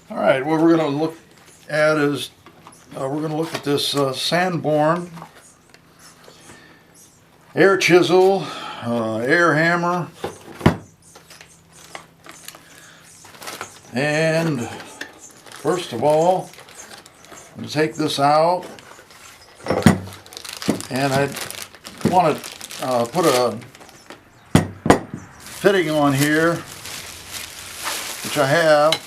All right, what we're going to look at is this Sanborn air chisel, air hammer, and first of all, I'm going to take this out, and I want to put a fitting on here, which I have.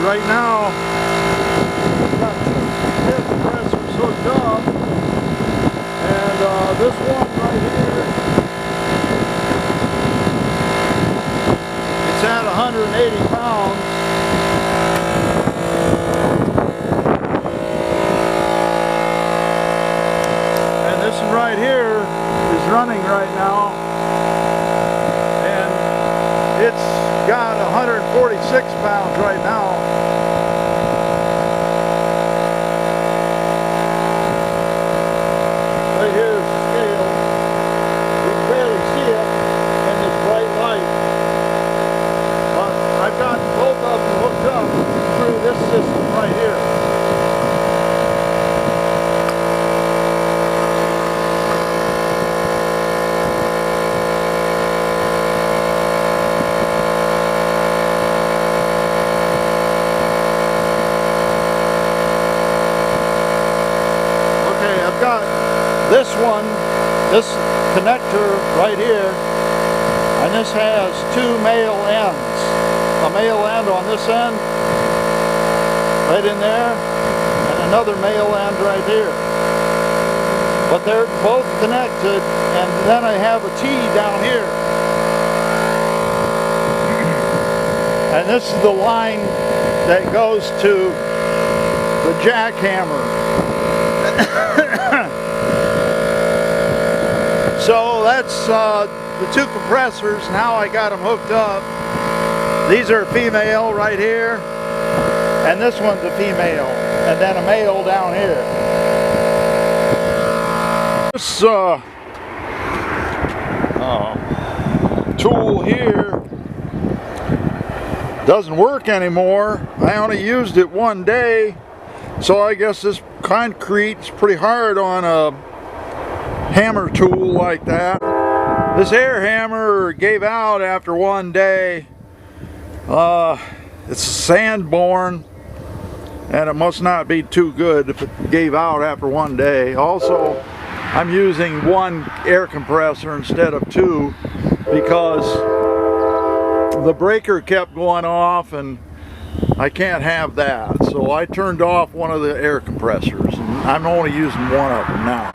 Right now, I've got the head compressors hooked up, and this one right here, it's at 180 pounds. And this one right here is running right now, and it's got 146 pounds right now. Right here is the scale. You can barely see it in this bright light, but I've got both of them hooked up through this system right here. I've got this one, this connector right here, and this has two male ends. A male end on this end, right in there, and another male end right here. But they're both connected, and then I have a T down here. And this is the line that goes to the jackhammer. So that's the two compressors. Now I got them hooked up. These are female right here, and this one's a female, and then a male down here. This tool here doesn't work anymore. I only used it one day, so I guess this concrete's pretty hard on a hammer tool like that. This air hammer gave out after one day. It's sand-borne, and it must not be too good if it gave out after one day. Also, I'm using one air compressor instead of two because the breaker kept going off, and I can't have that. So I turned off one of the air compressors, and I'm only using one of them now.